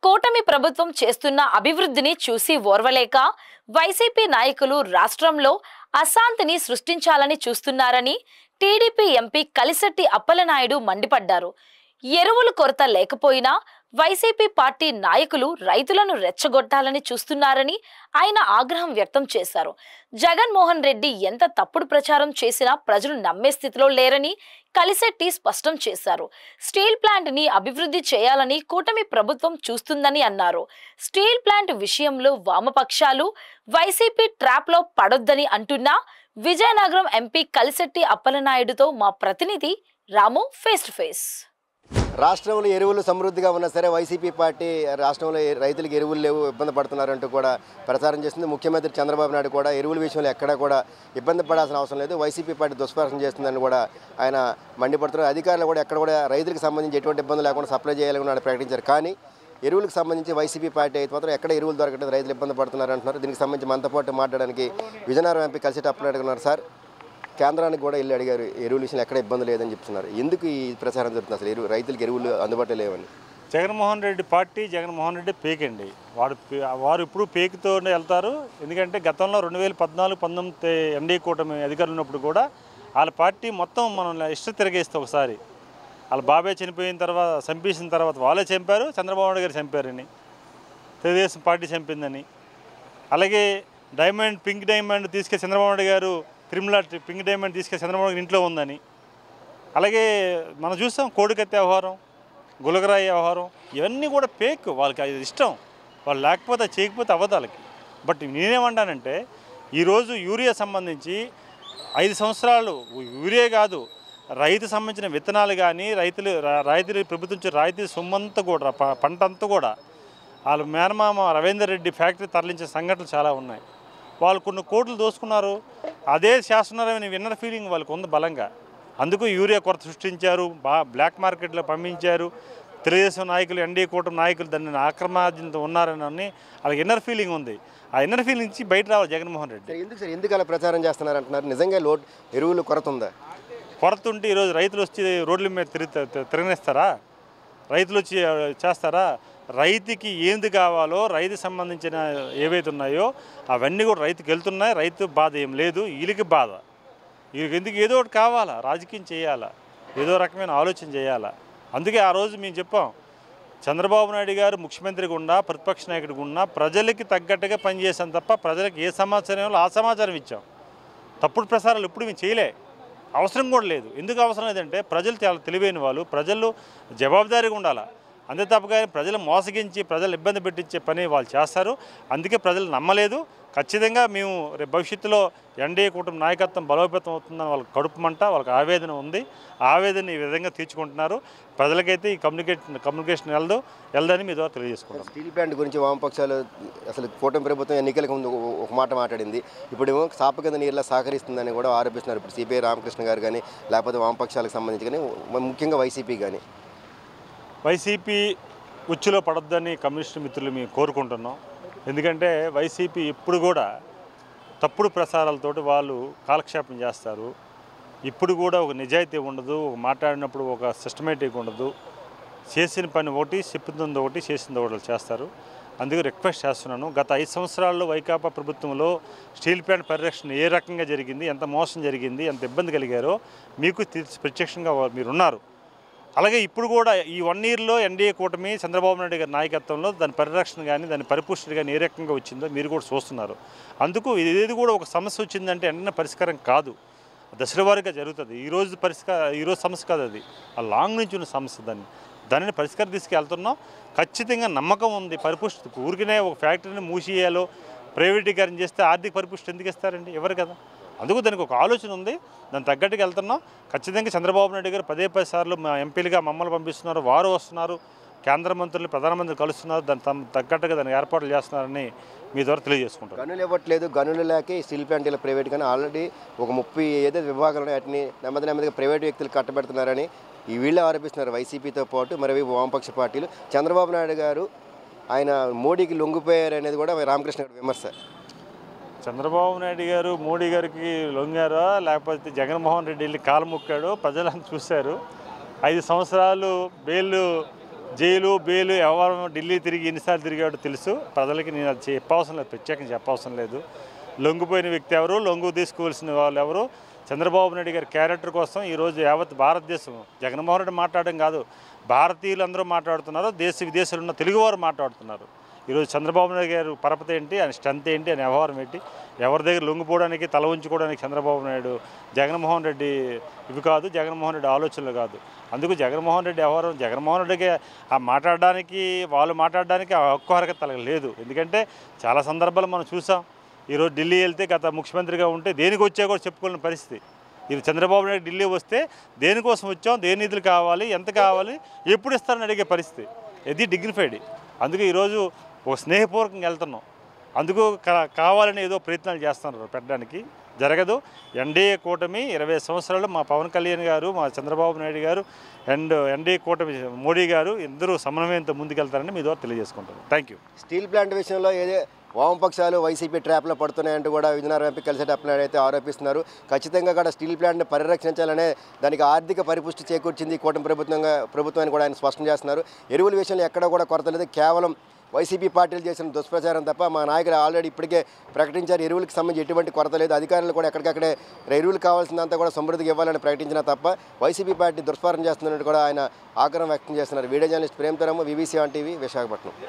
కూటమి ప్రభుత్వం చేస్తున్న అభివృద్ధిని చూసి ఓర్వలేక వైసీపీ నాయకులు రాష్ట్రంలో అశాంతిని సృష్టించాలని చూస్తున్నారని టీడీపీ ఎంపీ కలిశెట్టి అప్పలనాయుడు మండిపడ్డారు. ఎరువుల కొరత లేకపోయినా వైసీపీ పార్టీ నాయకులు రైతులను రెచ్చగొట్టాలని చూస్తున్నారని ఆయన ఆగ్రహం వ్యక్తం చేశారు. జగన్మోహన్ రెడ్డి ఎంత తప్పుడు ప్రచారం చేసినా ప్రజలు నమ్మే స్థితిలో లేరని కలిశెట్టి స్పష్టం చేశారు. స్టీల్ ప్లాంట్ ని అభివృద్ధి చేయాలని కూటమి ప్రభుత్వం చూస్తుందని అన్నారు. స్టీల్ ప్లాంట్ విషయంలో వామపక్షాలు వైసీపీ ట్రాప్ లో పడొద్దని అంటున్నా విజయనగరం ఎంపీ కలిశెట్టి అప్పలనాయుడుతో మా ప్రతినిధి రాము ఫేస్ టు ఫేస్. రాష్ట్రంలో ఎరువులు సమృద్ధిగా ఉన్నా సరే వైసీపీ పార్టీ రాష్ట్రంలో రైతులకు ఎరువులు లేవు, ఇబ్బంది పడుతున్నారంటూ కూడా ప్రచారం చేస్తుంది. ముఖ్యమంత్రి చంద్రబాబు నాయుడు కూడా ఎరువుల విషయంలో ఎక్కడా కూడా ఇబ్బంది పడాల్సిన అవసరం లేదు, వైసీపీ పార్టీ దుష్ప్రచారం చేస్తుందని కూడా ఆయన మండిపడుతున్నారు. అధికారులు కూడా ఎక్కడ కూడా రైతులకు సంబంధించి ఎటువంటి ఇబ్బంది లేకుండా సప్లై చేయాలని ఆయన ప్రకటించారు. కానీ ఎరువులకు సంబంధించి వైసీపీ పార్టీ అయితే మాత్రం ఎక్కడ ఎరువులు దొరకట్లేదు, రైతులు ఇబ్బంది పడుతున్నారు అంటున్నారు. దీనికి సంబంధించి మనతో పాటు మాట్లాడడానికి విజయనగరం ఎంపీ కలిశెట్టి అప్పలనాయుడు ఉన్నారు. సార్, కేంద్రానికి కూడా వెళ్ళి అడిగారు, ఎరువుల విషయంలో ఎక్కడ ఇబ్బంది లేదని చెప్తున్నారు. ఎందుకు ఈ ప్రచారం జరుగుతుంది? అసలు రైతులకు ఎరువులు అందుబాటులో లేవని. జగన్మోహన్ రెడ్డి పార్టీ, జగన్మోహన్ రెడ్డి పేక్ అండి. వారు ఇప్పుడు పేక్తో వెళ్తారు. ఎందుకంటే గతంలో 2014-19 ఎన్డీఏ కూటమి అధికారులు ఉన్నప్పుడు కూడా వాళ్ళ పార్టీ మొత్తం మనం ఇష్ట తిరగేస్తే ఒకసారి వాళ్ళ బాబాయ్ చనిపోయిన తర్వాత చంపేసిన తర్వాత వాళ్ళే చంపారు, చంద్రబాబు నాయుడు గారు చంపారని, తెలుగుదేశం పార్టీ చంపిందని. అలాగే పింక్ డైమండ్ తీసుకెళ్ళి చంద్రబాబు నాయుడు గారు తిరుమల పింక్ డైమండ్ తీసుకెళ్ళి చంద్రబాబు నాయుడు ఇంట్లో ఉందని. అలాగే మనం చూస్తాం కోడికత్తి వ్యవహారం, గులగరాయి వ్యవహారం, ఇవన్నీ కూడా పేక్. వాళ్ళకి అది ఇష్టం, వాళ్ళు లేకపోతే చేయకపోతే అవ్వదు వాళ్ళకి. బట్ నేనేమంటానంటే ఈరోజు యూరియా సంబంధించి 5 సంవత్సరాలు యూరియా కాదు, రైతు సంబంధించిన విత్తనాలు కానీ రైతులు ప్రభుత్వం రాయితీ సొమ్మంతా కూడా పంట అంతా కూడా వాళ్ళ మేనమామ రవీందర్ రెడ్డి ఫ్యాక్టరీ తరలించే సంఘటనలు చాలా ఉన్నాయి. వాళ్ళు కొన్ని కోట్లు దోసుకున్నారు, అదే శాసనాలమైన విన్నర్ ఫీలింగ్ వాళ్ళకు ఉంది బలంగా. అందుకు యూరియా కొరత సృష్టించారు, బ్లాక్ మార్కెట్లో పంపించారు. తెలుగుదేశం నాయకులు, ఎన్డీఏ కూటమి నాయకులు దాన్ని ఆక్రమార్జనతో ఉన్నారని వాళ్ళకి ఇన్నర్ ఫీలింగ్ ఉంది. ఆ ఇన్నర్ ఫీలింగ్ నుంచి బయట రావాలి జగన్మోహన్ రెడ్డి. ఎందుకు అలా ప్రచారం చేస్తున్నారు అంటున్నారు? నిజంగా ఎరువులు కొరత ఉందా? కొరత ఉంటే ఈరోజు రైతులు వచ్చి రోడ్ల మీద తిరగనిస్తారా? రైతులు వచ్చి చేస్తారా? రైతుకి ఏంది కావాలో, రైతు సంబంధించిన ఏవైతే ఉన్నాయో అవన్నీ కూడా రైతుకి వెళ్తున్నాయి. రైతు బాధ ఏం లేదు, వీళ్ళకి బాధ. వీళ్ళకి ఎందుకు ఏదో ఒకటి కావాలా, రాజకీయం చేయాలా, ఏదో రకమైన ఆలోచన చేయాలా. అందుకే ఆ రోజు మేము చెప్పాం, చంద్రబాబు నాయుడు గారు ముఖ్యమంత్రిగా ఉన్నా, ప్రతిపక్ష నాయకుడిగా ఉన్నా ప్రజలకి తగ్గట్టుగా పనిచేసాం తప్ప ప్రజలకు ఏ సమాచారం ఆ సమాచారం ఇచ్చాం. తప్పుడు ప్రసారాలు ఇప్పుడు మేము చేయలే, అవసరం కూడా లేదు. ఎందుకు అవసరం లేదంటే ప్రజలు చాలా తెలివైన వాళ్ళు, ప్రజలు జవాబుదారీగా ఉండాలి. అంతే తప్పగా ప్రజలు మోసగించి ప్రజలు ఇబ్బంది పెట్టించే పని వాళ్ళు చేస్తారు. అందుకే ప్రజలు నమ్మలేదు. ఖచ్చితంగా మేము రేపు భవిష్యత్తులో ఎన్డీఏ కూటమి నాయకత్వం బలోపేతం అవుతుందని వాళ్ళకి కడుపుమంట, వాళ్ళకి ఆవేదన ఉంది. ఆవేదన ఈ విధంగా తీర్చుకుంటున్నారు. ప్రజలకైతే ఈ కమ్యూనికేషన్ వెళ్దని మీ ద్వారా తెలియజేసుకుంటాం. స్టీల్ ప్లాంట్ గురించి వామపక్షాలు అసలు కూటమి ప్రభుత్వం ఎన్నికలకు ముందు ఒక మాట మాట్లాడింది, ఇప్పుడు ఏమో సాప కింద నీరులా సహకరిస్తుందని కూడా ఆరోపిస్తున్నారు. ఇప్పుడు సిపిఐ రామకృష్ణ గారు కానీ, లేకపోతే వామపక్షాలకు సంబంధించి కానీ, ముఖ్యంగా వైసీపీ కానీ. వైసీపీ ఉచ్చులో పడొద్దని కమ్యూనిస్టు మిత్రులు మేము కోరుకుంటున్నాం. ఎందుకంటే వైసీపీ ఇప్పుడు కూడా తప్పుడు ప్రసారాలతోటి వాళ్ళు కాలక్షేపం చేస్తారు. ఇప్పుడు కూడా ఒక నిజాయితీ ఉండదు, ఒక మాట్లాడినప్పుడు ఒక సిస్టమేటిక్ ఉండదు. చేసిన పని ఒకటి, చెప్పింది ఒకటి, చేసింది ఒకటి చేస్తారు. అందుకే రిక్వెస్ట్ చేస్తున్నాను, గత 5 సంవత్సరాల్లో వైకాపా ప్రభుత్వంలో స్టీల్ ప్లాంట్ పరిరక్షణ ఏ రకంగా జరిగింది, ఎంత మోసం జరిగింది, ఎంత ఇబ్బంది కలిగారో మీకు ప్రత్యక్షంగా మీరున్నారు. అలాగే ఇప్పుడు కూడా ఈ 1 ఇయర్లో ఎన్డీఏ కూటమి చంద్రబాబు నాయుడు గారి నాయకత్వంలో దాని పరిరక్షణ కానీ, దాని పరిపుష్టి కానీ ఏ రకంగా వచ్చిందో మీరు కూడా చూస్తున్నారు. అందుకు ఇది కూడా ఒక సమస్య వచ్చిందంటే వెంటనే పరిష్కారం కాదు, దశల వారీగా జరుగుతుంది. ఈరోజు సమస్య కాదు, అది ఆ లాంగ్ నుంచి ఉన్న సమస్య. దానిని పరిష్కారం తీసుకెళ్తున్నాం. ఖచ్చితంగా నమ్మకం ఉంది. పరిపుష్టి ఊరికనే ఒక ఫ్యాక్టరీని మూసేయాలో ప్రైవేటీకరణ చేస్తే ఆర్థిక పరిపుష్టి ఎందుకు ఇస్తారండి? ఎవరు కదా. అందుకు దానికి ఒక ఆలోచన ఉంది, దాన్ని తగ్గట్టుగా వెళ్తున్నాం. ఖచ్చితంగా చంద్రబాబు నాయుడు గారు 10 సార్లు మా ఎంపీలుగా మమ్మల్ని పంపిస్తున్నారు, వారు వస్తున్నారు, కేంద్ర మంత్రులు, ప్రధానమంత్రి కలుస్తున్నారు, దాన్ని తగ్గట్టుగా దాన్ని ఏర్పాట్లు చేస్తున్నారని మీ ద్వారా తెలియజేసుకుంటారు. గనులు ఇవ్వట్లేదు, గనులు లేక స్టీల్ ప్లాంట్లు ప్రైవేట్ కానీ ఆల్రెడీ ఒక 30 ఏదైతే విభాగాలు ఉన్నాయో వాటిని నెమ్మదిగా ప్రైవేట్ వ్యక్తులు కట్టబెడుతున్నారని వీళ్ళే ఆరోపిస్తున్నారు. వైసీపీతో పాటు మరి వామపక్ష పార్టీలు. చంద్రబాబు నాయుడు గారు ఆయన మోడీకి లొంగిపోయారు అనేది కూడా రామకృష్ణ గారి విమర్శ. చంద్రబాబు నాయుడు గారు మోడీ గారికి లొంగారో లేకపోతే జగన్మోహన్ రెడ్డి వెళ్ళి కాలు మొక్కాడో ప్రజలను చూశారు. 5 సంవత్సరాలు జైలు బెయిలు ఎవరు ఢిల్లీ తిరిగి ఎన్నిసార్లు తిరిగాడో తెలుసు ప్రజలకి. నేను అది చెప్పవసరం లేదు, ప్రత్యేకంగా చెప్పవసరం లేదు. లొంగిపోయిన వ్యక్తి ఎవరు, లొంగు తీసుకోవాల్సిన వాళ్ళు ఎవరు? చంద్రబాబు నాయుడు గారి క్యారెక్టర్ కోసం ఈరోజు యావత్ భారతదేశం, జగన్మోహన్ రెడ్డి మాట్లాడడం కాదు, భారతీయులు అందరూ మాట్లాడుతున్నారు, దేశ విదేశాలు ఉన్న తెలుగువారు మాట్లాడుతున్నారు. ఈరోజు చంద్రబాబు నాయుడు గారు పరపతి ఏంటి, ఆయన స్ట్రెంత్ ఏంటి, ఆయన వ్యవహారం ఏంటి, ఎవరి దగ్గర లొంగిపోవడానికి తల ఉంచుకోవడానికి చంద్రబాబు నాయుడు జగన్మోహన్ రెడ్డి ఇవి కాదు, జగన్మోహన్ రెడ్డి ఆలోచనలు కాదు. అందుకు జగన్మోహన్ రెడ్డి వ్యవహారం, జగన్మోహన్ రెడ్డికి ఆ మాట్లాడడానికి, వాళ్ళు మాట్లాడడానికి ఆ హక్కు హరకత తనకు లేదు. ఎందుకంటే చాలా సందర్భాలు మనం చూసాం. ఈరోజు ఢిల్లీ వెళ్తే గత ముఖ్యమంత్రిగా ఉంటే దేనికి వచ్చా కూడా చెప్పుకోలేని పరిస్థితి. ఇది చంద్రబాబు నాయుడు ఢిల్లీ వస్తే దేనికోసం వచ్చాం, దేని నిధులు కావాలి, ఎంత కావాలి, ఎప్పుడు ఇస్తారని అడిగే పరిస్థితి. ఇది డిగ్నిఫైడ్. అందుకే ఈరోజు ఒక స్నేహపూర్వకంగా వెళ్తున్నాం. అందుకు కావాలని ఏదో ప్రయత్నాలు చేస్తున్నారు, పెట్టడానికి జరగదు. ఎన్డీఏ కూటమి 20 సంవత్సరాలు మా పవన్ కళ్యాణ్ గారు, మా చంద్రబాబు నాయుడు గారు అండ్ ఎన్డీఏ కూటమి మోడీ గారు ఇద్దరు సమన్వయంతో ముందుకెళ్తారని మీ ద్వారా తెలియజేసుకుంటారు. Thank you. స్టీల్ ప్లాంట్ విషయంలో వామపక్షాలు వైసీపీ ట్రాప్లో పడుతున్నాయంటూ కూడా విజయనగరం ఎంపీ కలిసెట్టి అప్పలనాయుడు అయితే ఆరోపిస్తున్నారు. ఖచ్చితంగా కూడా స్టీల్ ప్లాంట్ని పరిరక్షించాలనే దానికి ఆర్థిక పరిపుష్టి చేకూర్చింది కూటమి ప్రభుత్వాన్ని కూడా ఆయన స్పష్టం చేస్తున్నారు. ఎరువుల విషయంలో ఎక్కడ కూడా కొరత లేదు, కేవలం వైసీపీ పార్టీలు చేసిన దుష్ప్రచారం తప్ప. మా నాయకులు ఆల్రెడీ ఇప్పటికే ప్రకటించారు, ఎరువులకు సంబంధించి ఎటువంటి కొరత లేదు, అధికారులు కూడా ఎక్కడికక్కడే ఎరువులు కావాల్సిందంతా కూడా సమృద్ధిగా ఇవ్వాలని ప్రకటించినా తప్ప వైసీపీ పార్టీ దుష్ప్రచారం చేస్తున్నట్టు కూడా ఆయన ఆగ్రహం వ్యక్తం చేస్తున్నారు. Video journalist Prem Tharamma, BBC 1 TV, Visakhapatnam.